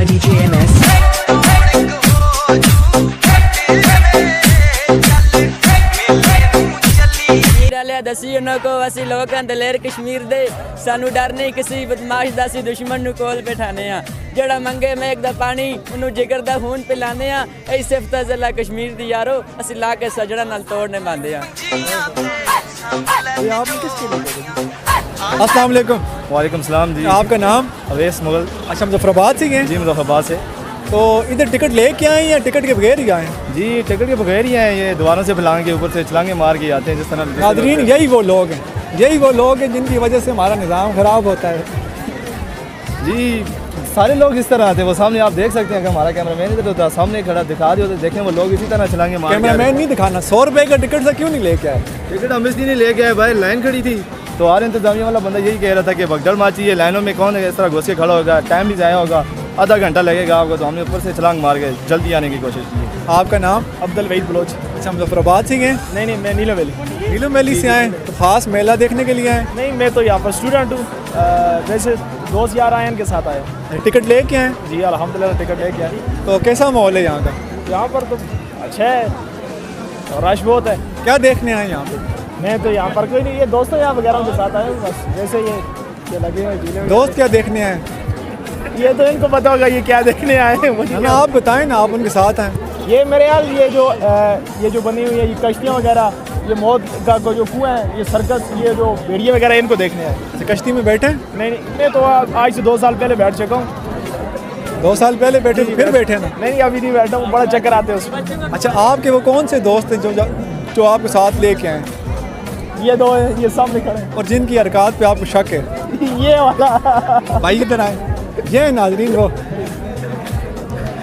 DJ MS. ਦਸੀ ਉਹਨਾਂ ਕੋ ਅਸੀਂ ਲੋਕਾਂ ਦਲੇਰ ਕਸ਼ਮੀਰ ਦੇ ਸਾਨੂੰ ਡਰ ਨਹੀਂ ਕਿਸੇ ਬਦਮਾਸ਼ ਦਾ ਅਸੀਂ ਦੁਸ਼ਮਣ ਨੂੰ ਕੋਲ ਬਿਠਾਣੇ ਆ ਜਿਹੜਾ ਮੰਗੇ ਮੇਘ ਦਾ ਪਾਣੀ ਉਹਨੂੰ ਜਿਗਰ ਦਾ ਖੂਨ ਪਿਲਾਣੇ ਆ ਐ ਸਿਫਤ ਜ਼ਲਾ ਕਸ਼ਮੀਰ ਦੀ ਯਾਰੋ ਅਸੀਂ ਲਾ ਕੇ ਸਜਣਾ ਨਾਲ ਤੋੜਨੇ ਮੰਨਦੇ ਆ अस्सलाम वालेकुम। वालेकुम सलाम जी। आपका नाम? अवैस मुगल। अच्छा, मुजफ्फराबाद से हैं? जी मुजफ्फराबाद से। तो इधर टिकट लेके आए या टिकट के बगैर ही आए? जी टिकट के बगैर ही हैं, ये दीवारों से फैलांगे के ऊपर से छलांगे मार के आते हैं जिस तरह। नाज़रीन, यही वो लोग हैं जिनकी वजह से हमारा निज़ाम ख़राब होता है। जी सारे लोग इस तरह आते हैं, वो सामने आप देख सकते हैं कि हमारा कैमरामैन इधर होता है, सामने खड़ा दिखा दिया तो देखें वो लोग इसी तरह छलांगे मार के। कैमरामैन नहीं दिखाना, 100 रुपये का टिकट से क्यों नहीं लेके आए? टिकट हम इसलिए नहीं लेके आए, भाई लाइन खड़ी थी तो आर इंतजामिया वाला बंदा यही कह रहा था कि भगदड़ माची है, लाइनों में कौन इस तरह घुस के खड़ा होगा, टाइम भी ज़ाया होगा, आधा घंटा लगेगा आपको, तो हमने ऊपर से छलांग मार के जल्दी आने की कोशिश की। आपका नाम? अब्दुल वहीद बलोच। अच्छा, मुजफ्फराबाद से हैं? नहीं मैं नीलम वैली। नीलम वैली से आए तो ख़ास मेला देखने के लिए आए? नहीं, मैं तो यहाँ पर स्टूडेंट हूँ, वैसे दोस्त यार आए इनके साथ आए। टिकट लेके आए? जी अल्हम्दुलिल्लाह टिकट लेके आए। तो कैसा माहौल है यहाँ का? यहाँ पर तो अच्छा है और रश बहुत है। क्या देखने आए यहाँ पे? मैं तो यहाँ पर कोई नहीं, ये दोस्तों यहाँ वगैरह के साथ आए हूँ बस, जैसे ये लगे हुए झूले। दोस्त क्या देखने आए? ये तो इनको पता होगा ये क्या देखने आए हैं मुझे। ना आप बताएं ना, आप उनके साथ हैं। ये मेरे यार ये जो बनी हुई है ये कश्तियाँ वगैरह, ये मौत का जो कुआं है, ये सर्कस, ये जो भेड़िए वगैरह इनको देखने आए। कश्ती में बैठे? नहीं मैं तो आज से 2 साल पहले बैठ चुका हूँ। 2 साल पहले बैठे थे, फिर बैठे ना? नहीं अभी नहीं बैठा हूँ, बड़ा चक्कर आते हैं उसमें। अच्छा, आपके वो कौन से दोस्त हैं जो आपके साथ लेके आए? ये 2 हैं, ये सामने खड़े हैं। और जिनकी हरकत पे आपको शक है? ये वाला भाई इधर आए, ये नाजरीन वो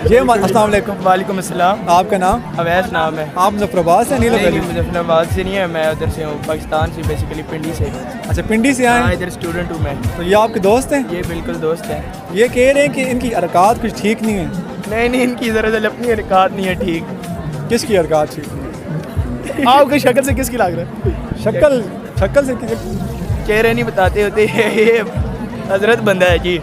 ये। अस्सलाम वालेकुम। वालेकुम अस्सलाम। आपका नाम? अवैस नाम है। आप मुजफ्फराबाद से? नीलम वैली? मुजफ्फराबाद से नहीं है, मैं उधर से हूँ, पाकिस्तान से, बेसिकली पिंडी से। अच्छा, पिंडी से आए? इधर स्टूडेंट हूँ मैं। तो ये आपके दोस्त हैं? ये बिल्कुल दोस्त है। ये कह रहे हैं कि इनकी हरकत कुछ ठीक नहीं है। नहीं इनकी दरअसल अपनी हरकत नहीं है ठीक। किसकी हरकत ठीक नहीं है? आपकी शक्ल से किसकी लग रहा है? शक्ल से चेहरे नहीं बताते होते, ये हजरत बंदा है जी।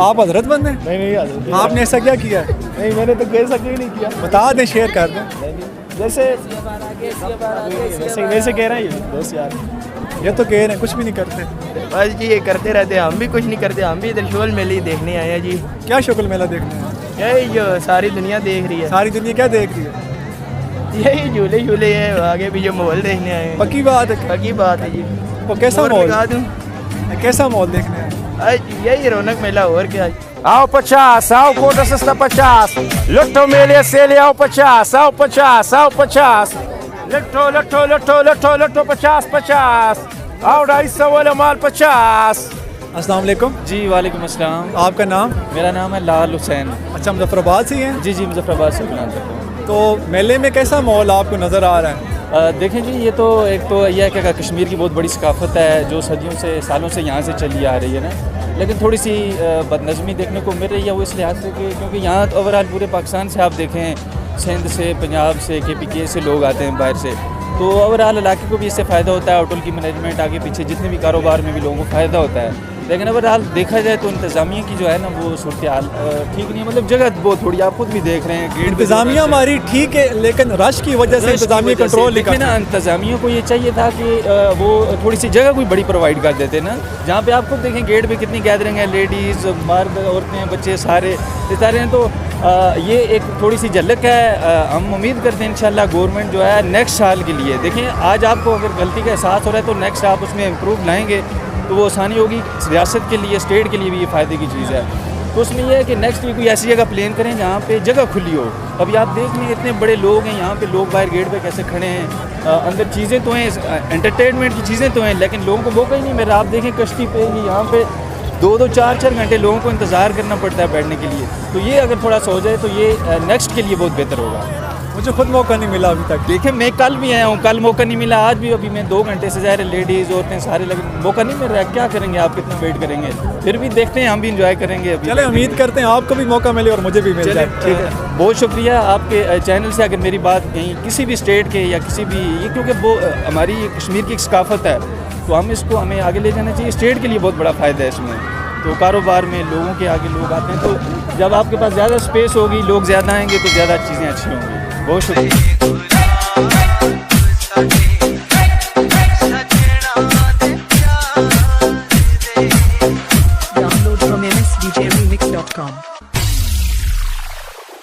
आप हजरत बंद हैं? नहीं हजरत। आपने ऐसा क्या किया? नहीं मैंने तो कैसा क्यों नहीं किया। बता दें, शेयर कर दें। जैसे वैसे कह रहे हैं ये दोस्त यार, ये तो कह रहे हैं कुछ भी नहीं करते। बस जी ये करते रहते हैं, हम भी कुछ नहीं करते, हम भी इधर शोल मेले ही देखने आए हैं जी। क्या शक्ल मेला देखने हैं? यही जो सारी दुनिया देख रही है। सारी दुनिया क्या देख रही है? यही झूले झूले है, आगे भी जो माहौल देखने आए हैं। पक्की बात है? पक्की बात है जी। तो कैसा और माहौल? लगा दूं? कैसा माहौल देखने हैं? यही रौनक मेला और क्या। आओ 50, आओ कोटा सस्ता 50, लट्ठो मेले से ले आओ 50, आओ 50, आओ 50, लट्ठो लट्ठो लट्ठो लट्ठो लट्ठो 50, आओ 250 वाला माल 50। अस्सलाम वालेकुम। जी वालेकुम अस्सलाम। आपका नाम? मेरा नाम है लाल हुसैन। अच्छा, मुजफ्फराबाद से ही हैं? जी मुजफ्फराबाद से बिलोंग करता हूँ। तो मेले में कैसा माहौल आपको नज़र आ रहा है? देखें जी, ये तो एक तो यह है कि कश्मीर की बहुत बड़ी सकाफ़त है जो सदियों से सालों से यहाँ से चली आ रही है ना, लेकिन थोड़ी सी बदनज़मी देखने को मिल रही है वो इस लिहाज से कि क्योंकि यहाँ ओवरऑल पूरे पाकिस्तान से आप देखें, सिंध से, पंजाब से, KPK से लोग आते हैं बाहर से, तो ओवरऑल इलाके को भी इससे फ़ायदा होता है, होटल की मैनेजमेंट आगे पीछे जितने भी कारोबार में भी लोगों को फ़ायदा होता है। लेकिन ओवरऑल देखा जाए तो इंतज़ामिया की जो है ना वो सूरत हाल ठीक नहीं है, मतलब जगह बहुत थोड़ी आप खुद भी देख रहे हैं। इंतज़ामिया हमारी ठीक है, लेकिन रश की वजह से इंतज़ामिया कंट्रोल लेकिन ना इंतज़ामिया को ये चाहिए था कि वो थोड़ी सी जगह कोई बड़ी प्रोवाइड कर देते ना, जहाँ पे आप खुद देखें गेट पे कितनी गैदरिंग है, लेडीज़, मर्द, औरतें, बच्चे सारे इस हैं। तो ये एक थोड़ी सी झलक है। हम उम्मीद करते हैं इंशाल्लाह गवर्नमेंट जो है नेक्स्ट साल के लिए, देखें आज आपको अगर गलती का एहसास हो रहा है तो नेक्स्ट आप उसमें इम्प्रूव लाएंगे तो वो आसानी होगी रियासत के लिए, स्टेट के लिए भी ये फ़ायदे की चीज़ है। तो उसमें यह है कि नेक्स्ट भी कोई ऐसी जगह प्लान करें जहाँ पे जगह खुली हो। अभी आप देख लें इतने बड़े लोग हैं यहाँ पे, लोग बाहर गेट पे कैसे खड़े हैं, अंदर चीज़ें तो हैं, एंटरटेनमेंट की चीज़ें तो हैं, लेकिन लोगों को मौका ही नहीं मिल रहा। आप देखें कश्ती पे यहाँ पे 2-2, 4-4 घंटे लोगों को इंतज़ार करना पड़ता है बैठने के लिए। तो ये अगर थोड़ा सा हो जाए तो ये नेक्स्ट के लिए बहुत बेहतर होगा। मुझे खुद मौका नहीं मिला अभी तक। देखें मैं कल भी आया हूँ, कल मौका नहीं मिला, आज भी अभी मैं 2 घंटे से ज़ाहिर लेडीज़ औरतें सारे लगे, मौका नहीं मिल रहा है। क्या करेंगे आप, कितना वेट करेंगे, फिर भी देखते हैं, हम भी इंजॉय करेंगे। चले उम्मीद करते हैं आपको भी मौका मिले और मुझे भी मिल जाए। ठीक है, बहुत शुक्रिया आपके चैनल से। अगर मेरी बात कहीं किसी भी स्टेट के या किसी भी ये, क्योंकि वो हमारी कश्मीर की एक सकाफत है तो हम इसको हमें आगे ले जाना चाहिए, स्टेट के लिए बहुत बड़ा फ़ायदा है इसमें। तो कारोबार में लोगों के आगे लोग आते हैं, तो जब आपके पास ज़्यादा स्पेस होगी, लोग ज़्यादा आएंगे तो ज़्यादा चीज़ें अच्छी होंगी। बहुत शुक्रिया। Download from msdjremix.com.